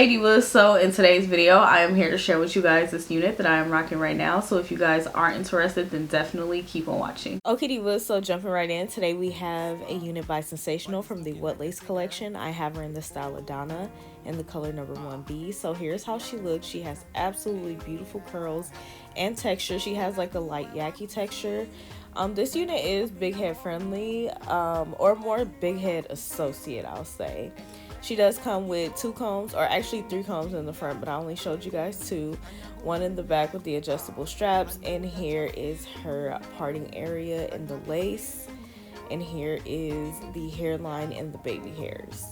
Hey divas, so in today's video I am here to share with you guys this unit that I am rocking right now. So if you guys aren't interested, then definitely keep on watching. Okay divas, so jumping right in, today we have a unit by Sensationnel from the WhatLace collection. I have her in the style Adanna in the color number 1B. So here's how she looks. She has absolutely beautiful curls and texture. She has like a light yaki texture. This unit is big head friendly, or more big head associate, I'll say. She does come with 2 combs, or actually 3 combs in the front, but I only showed you guys 2. One in the back with the adjustable straps, and here is her parting area in the lace, and here is the hairline and the baby hairs.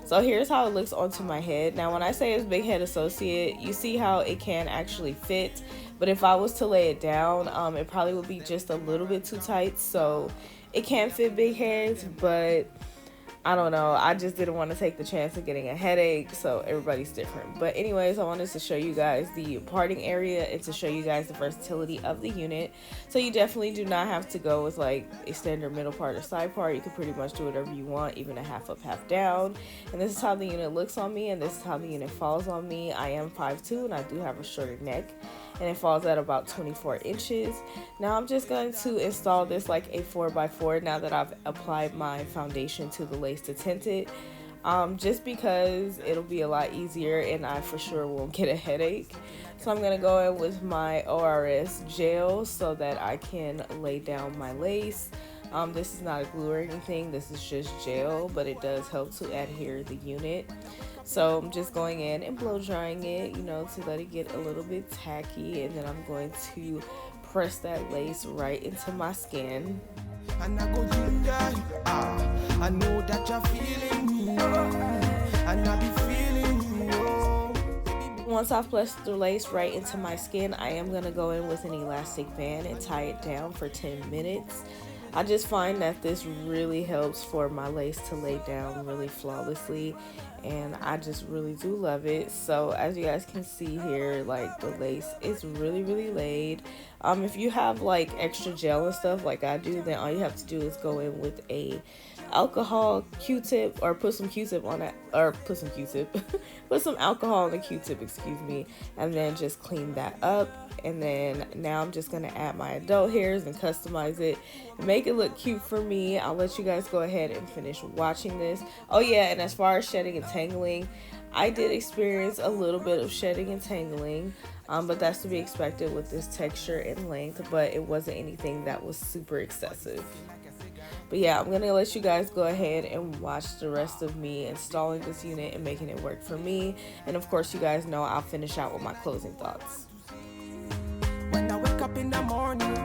So here's how it looks onto my head. Now when I say it's big head associate, you see how it can actually fit, but if I was to lay it down, it probably would be just a little bit too tight. So it can fit big heads, but I don't know, I just didn't want to take the chance of getting a headache, so everybody's different. But anyways, I wanted to show you guys the parting area and to show you guys the versatility of the unit. So you definitely do not have to go with like a standard middle part or side part. You can pretty much do whatever you want, even a half up, half down. And this is how the unit looks on me, and this is how the unit falls on me. I am 5'2", and I do have a shorter neck, and it falls at about 24 inches. Now I'm just going to install this like a 4x4 now that I've applied my foundation to the lace to tint it, just because it'll be a lot easier and I for sure won't get a headache. So I'm going to go in with my ORS gel so that I can lay down my lace. This is not a glue or anything, this is just gel, but it does help to adhere the unit. So I'm just going in and blow drying it, you know, to let it get a little bit tacky, and then I'm going to press that lace right into my skin. And I go ginger, I know that you're feeling me, and I be feeling you. Once I've pressed the lace right into my skin, I am going to go in with an elastic band and tie it down for 10 minutes. I just find that this really helps for my lace to lay down really flawlessly, and I just really do love it. So as you guys can see here, like the lace is really laid. If you have like extra gel and stuff like I do, then all you have to do is go in with a alcohol Q-tip, or put some Q-tip on it, or put some Q-tip put some alcohol on the Q-tip, excuse me, and then just clean that up. And then now I'm just going to add my adult hairs and customize it and make it look cute for me. I'll let you guys go ahead and finish watching this. Oh yeah, and as far as shedding and tangling, I did experience a little bit of shedding and tangling, but that's to be expected with this texture and length, but it wasn't anything that was super excessive. But yeah, I'm gonna let you guys go ahead and watch the rest of me installing this unit and making it work for me. And of course, you guys know I'll finish out with my closing thoughts. When I wake up in the morning,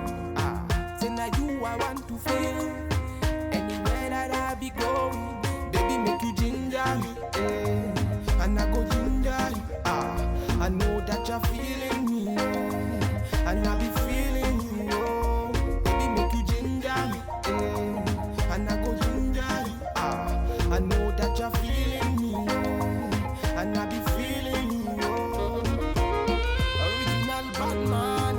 say now you I want to feel. Anywhere that I be going, baby make you ginger me, and I go ginger you. I know that you're feeling me, and I be feeling you. Baby make you ginger me, and I go ginger you. I know that you're feeling me, and I be feeling you. Original Batman.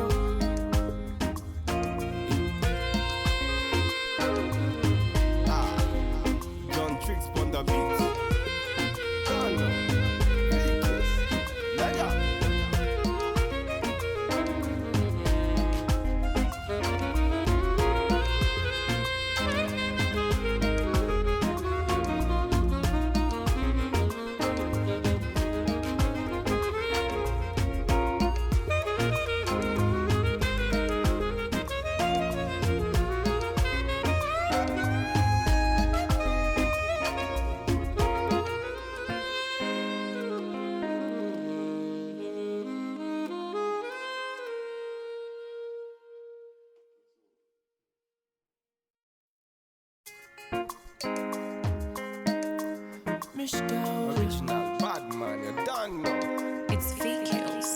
Original Batman, you done know. It's VQs.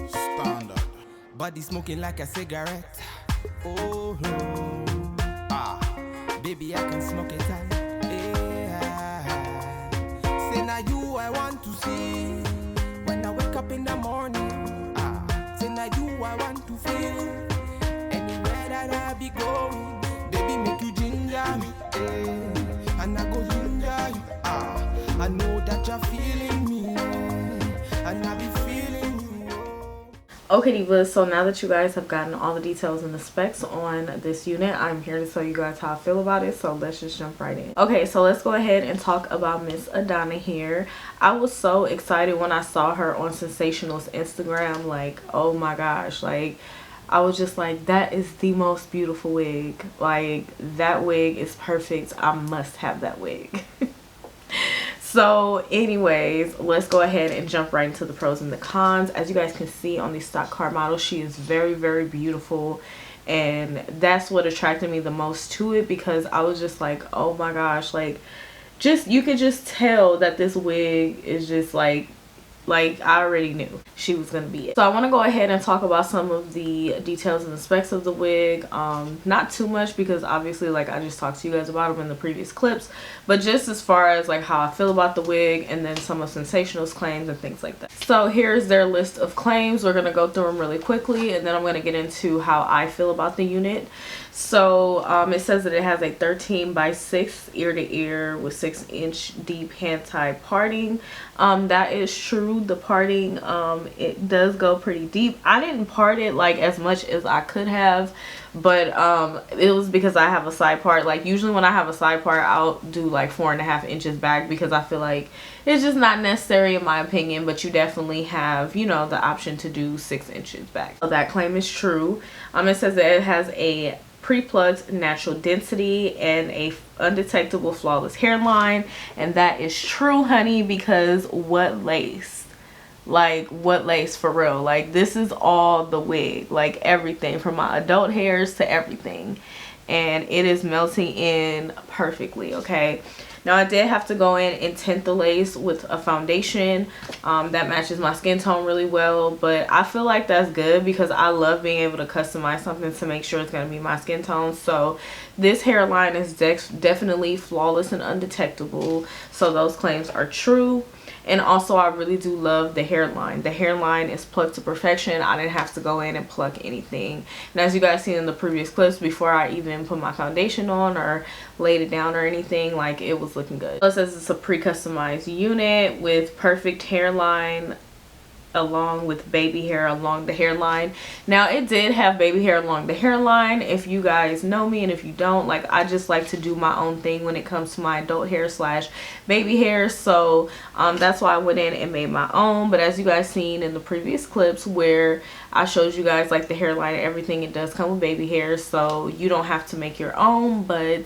Standard. Body smoking like a cigarette. Oh no. Baby, I can smoke it out. Yeah. Say now you I want to see. When I wake up in the morning. Say now you I want to feel. Anywhere that I be going, baby make you ginger me. And I go ginger you. I know that you're feeling me, and I be feeling you. Okay divas, so now that you guys have gotten all the details and the specs on this unit, I'm here to tell you guys how I feel about it, so let's just jump right in. Okay, so let's go ahead and talk about Miss Adanna here. I was so excited when I saw her on Sensationnel's Instagram. Like, oh my gosh, like I was just like, that is the most beautiful wig. Like, that wig is perfect. I must have that wig. So anyways, let's go ahead and jump right into the pros and the cons. As you guys can see on the stock car model, she is very, very beautiful. And that's what attracted me the most to it, because I was just like, oh my gosh, like, just, you could just tell that this wig is just like I already knew she was gonna be it. So I want to go ahead and talk about some of the details and the specs of the wig. Not too much, because obviously, like, I just talked to you guys about them in the previous clips, but just as far as like how I feel about the wig, and then some of Sensationnel's claims and things like that. So here's their list of claims. We're gonna go through them really quickly, and then I'm gonna get into how I feel about the unit. So it says that it has a 13 by 6 ear to ear with 6-inch deep hand tie parting. That is true. The parting, it does go pretty deep. I didn't part it like as much as I could have, but it was because I have a side part. Like, usually when I have a side part, I'll do like 4.5 inches back, because I feel like it's just not necessary in my opinion, but you definitely have, you know, the option to do 6 inches back. So that claim is true. It says that it has a pre-plucked natural density and a undetectable flawless hairline, and that is true, honey, because WhatLace, like WhatLace for real, like this is all the wig, like everything from my adult hairs to everything, and it is melting in perfectly. Okay, now I did have to go in and tint the lace with a foundation that matches my skin tone really well, but I feel like that's good because I love being able to customize something to make sure it's going to be my skin tone. So this hairline is definitely flawless and undetectable, so those claims are true. And also, I really do love the hairline. The hairline is plucked to perfection. I didn't have to go in and pluck anything. And as you guys seen in the previous clips, before I even put my foundation on or laid it down or anything, like, it was looking good. It says it's a pre-customized unit with perfect hairline along with baby hair along the hairline. Now, it did have baby hair along the hairline. If you guys know me, and if you don't, like, I just like to do my own thing when it comes to my adult hair slash baby hair, so that's why I went in and made my own. But as you guys seen in the previous clips where I showed you guys like the hairline and everything, it does come with baby hair, so you don't have to make your own, but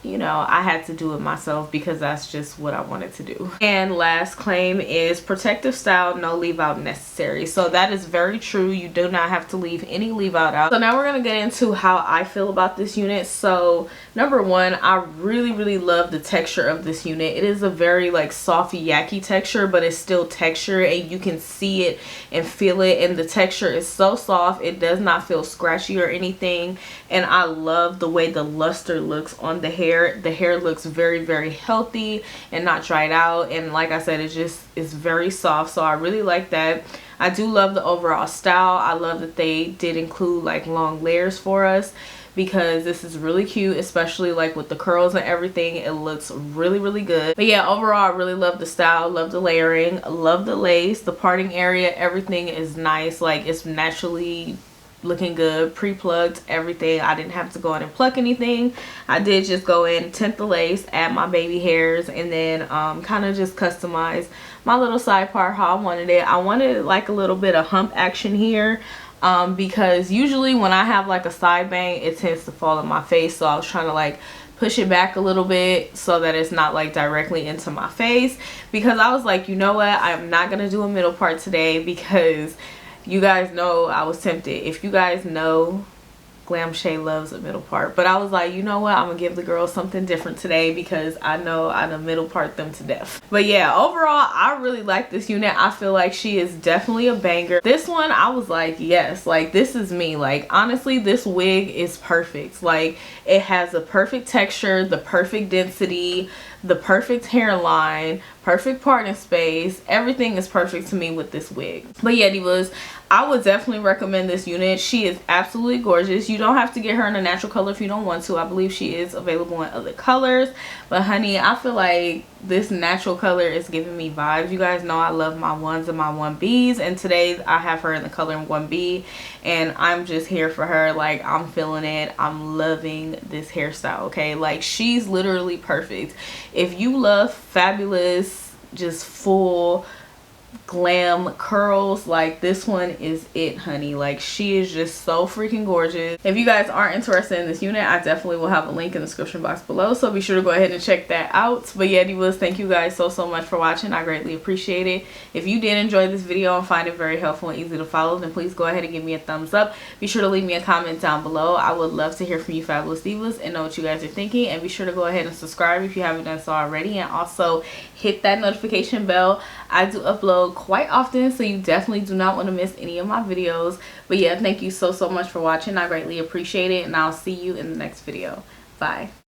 you know, I had to do it myself because that's just what I wanted to do. And last claim is protective style, no leave out necessary. So that is very true. You do not have to leave any leave out. So now we're going to get into how I feel about this unit. So number one, I really love the texture of this unit. It is a very like soft yucky texture, but it's still texture, and you can see it and feel it, and the texture is so soft. It does not feel scratchy or anything, and I love the way the luster looks on the hair. The hair looks very healthy and not dried out, and like I said, it just is very soft, so I really like that. I do love the overall style. I love that they did include like long layers for us, because this is really cute, especially like with the curls and everything. It looks really good. But yeah, overall I really love the style, love the layering, love the lace, the parting area, everything is nice. Like, it's naturally looking good, pre-plucked, everything. I didn't have to go in and pluck anything. I did just go in, tint the lace, add my baby hairs, and then kind of just customize my little side part how I wanted it. I wanted like a little bit of hump action here, because usually when I have like a side bang, it tends to fall in my face, so I was trying to like push it back a little bit so that it's not like directly into my face, because I was like, you know what, I'm not gonna do a middle part today, because you guys know I was tempted. If you guys know, Glam Shay loves a middle part, but I was like, you know what, I'm gonna give the girls something different today, because I know I done middle part them to death. But yeah, overall I really like this unit. I feel like she is definitely a banger. This one, I was like, yes, like this is me. Like, honestly, this wig is perfect. Like, it has the perfect texture, the perfect density, the perfect hairline, perfect parting space. Everything is perfect to me with this wig. But yeah, divas, I would definitely recommend this unit. She is absolutely gorgeous. You don't have to get her in a natural color if you don't want to. I believe she is available in other colors, but honey, I feel like this natural color is giving me vibes. You guys know I love my 1s and my 1Bs, and today I have her in the color 1B, and I'm just here for her. Like, I'm feeling it. I'm loving this hairstyle, okay? Like, she's literally perfect. If you love fabulous, just full glam curls, like, this one is it, honey. Like, she is just so freaking gorgeous. If you guys aren't interested in this unit, I definitely will have a link in the description box below, so be sure to go ahead and check that out. But yeah, divas, thank you guys so much for watching. I greatly appreciate it. If you did enjoy this video and find it very helpful and easy to follow, then please go ahead and give me a thumbs up. Be sure to leave me a comment down below. I would love to hear from you fabulous divas and know what you guys are thinking. And be sure to go ahead and subscribe if you haven't done so already, and also hit that notification bell. I do upload quite often, so you definitely do not want to miss any of my videos. But yeah, thank you so much for watching. I greatly appreciate it, and I'll see you in the next video. Bye.